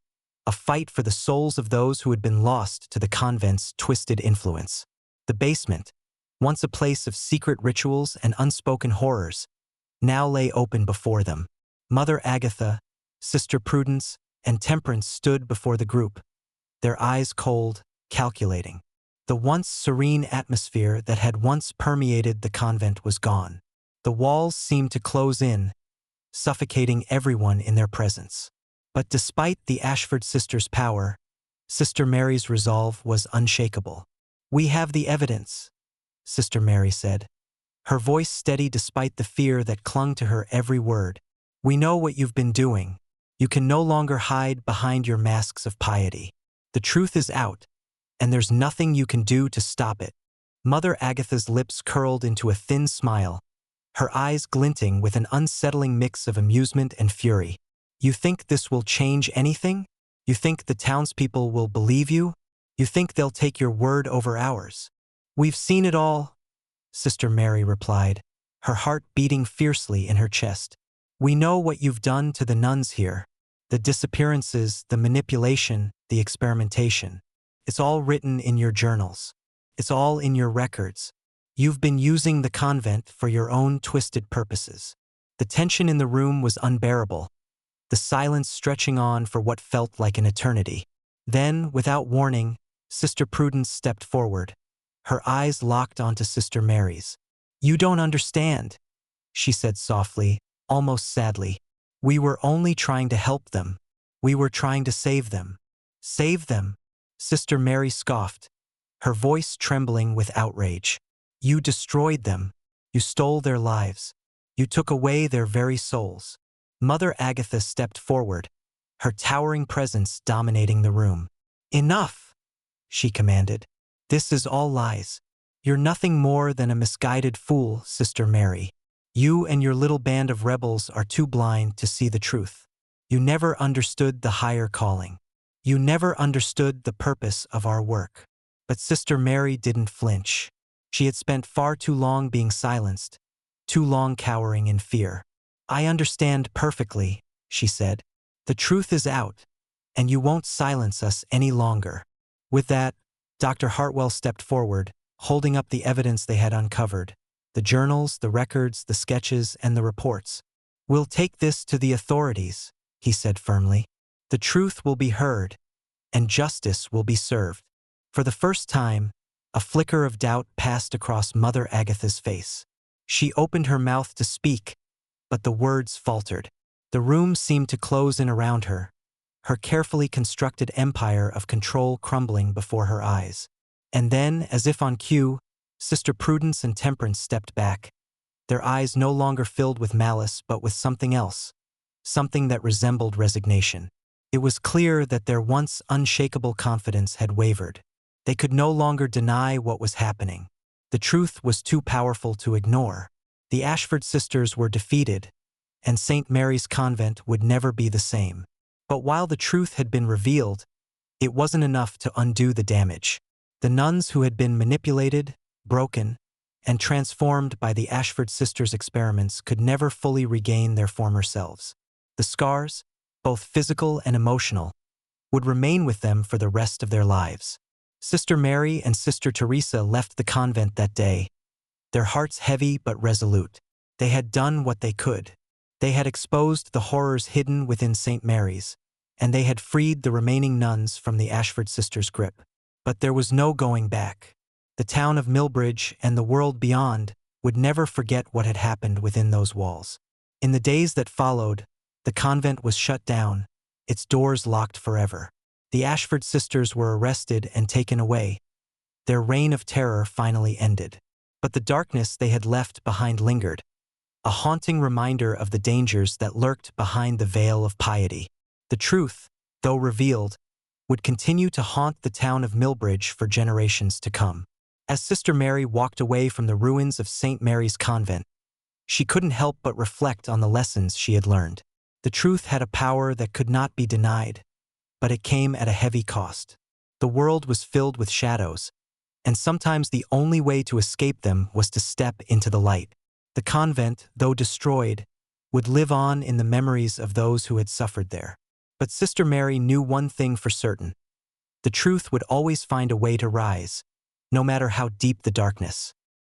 Speaker 1: a fight for the souls of those who had been lost to the convent's twisted influence. The basement, once a place of secret rituals and unspoken horrors, now lay open before them. Mother Agatha, Sister Prudence, and Temperance stood before the group, their eyes cold, calculating. The once serene atmosphere that had once permeated the convent was gone. The walls seemed to close in, suffocating everyone in their presence. But despite the Ashford sisters' power, Sister Mary's resolve was unshakable. "We have the evidence," Sister Mary said, her voice steady despite the fear that clung to her every word. "We know what you've been doing. You can no longer hide behind your masks of piety. The truth is out, and there's nothing you can do to stop it." Mother Agatha's lips curled into a thin smile, her eyes glinting with an unsettling mix of amusement and fury. "You think this will change anything? You think the townspeople will believe you? You think they'll take your word over ours?" "We've seen it all," Sister Mary replied, her heart beating fiercely in her chest. "We know what you've done to the nuns here. The disappearances, the manipulation, the experimentation. It's all written in your journals. It's all in your records. You've been using the convent for your own twisted purposes." The tension in the room was unbearable, the silence stretching on for what felt like an eternity. Then, without warning, Sister Prudence stepped forward, her eyes locked onto Sister Mary's. "You don't understand," she said softly, almost sadly. "We were only trying to help them. We were trying to save them." "Save them?" Sister Mary scoffed, her voice trembling with outrage. "You destroyed them. You stole their lives. You took away their very souls." Mother Agatha stepped forward, her towering presence dominating the room. "Enough," she commanded. "This is all lies. You're nothing more than a misguided fool, Sister Mary. You and your little band of rebels are too blind to see the truth. You never understood the higher calling. You never understood the purpose of our work." But Sister Mary didn't flinch. She had spent far too long being silenced, too long cowering in fear. "I understand perfectly," she said. "The truth is out, and you won't silence us any longer." With that, Dr. Hartwell stepped forward, holding up the evidence they had uncovered, the journals, the records, the sketches, and the reports. "We'll take this to the authorities," he said firmly. "The truth will be heard, and justice will be served." For the first time, a flicker of doubt passed across Mother Agatha's face. She opened her mouth to speak, but the words faltered. The room seemed to close in around her, her carefully constructed empire of control crumbling before her eyes. And then, as if on cue, Sister Prudence and Temperance stepped back, their eyes no longer filled with malice but with something else, something that resembled resignation. It was clear that their once unshakable confidence had wavered. They could no longer deny what was happening. The truth was too powerful to ignore. The Ashford sisters were defeated, and St. Mary's Convent would never be the same. But while the truth had been revealed, it wasn't enough to undo the damage. The nuns who had been manipulated, broken, and transformed by the Ashford sisters' experiments could never fully regain their former selves. The scars, both physical and emotional, would remain with them for the rest of their lives. Sister Mary and Sister Teresa left the convent that day, their hearts heavy but resolute. They had done what they could. They had exposed the horrors hidden within St. Mary's, and they had freed the remaining nuns from the Ashford sisters' grip. But there was no going back. The town of Millbridge and the world beyond would never forget what had happened within those walls. In the days that followed, the convent was shut down, its doors locked forever. The Ashford sisters were arrested and taken away. Their reign of terror finally ended. But the darkness they had left behind lingered, a haunting reminder of the dangers that lurked behind the veil of piety. The truth, though revealed, would continue to haunt the town of Millbridge for generations to come. As Sister Mary walked away from the ruins of St. Mary's Convent, she couldn't help but reflect on the lessons she had learned. The truth had a power that could not be denied, but it came at a heavy cost. The world was filled with shadows, and sometimes the only way to escape them was to step into the light. The convent, though destroyed, would live on in the memories of those who had suffered there. But Sister Mary knew one thing for certain: the truth would always find a way to rise, no matter how deep the darkness.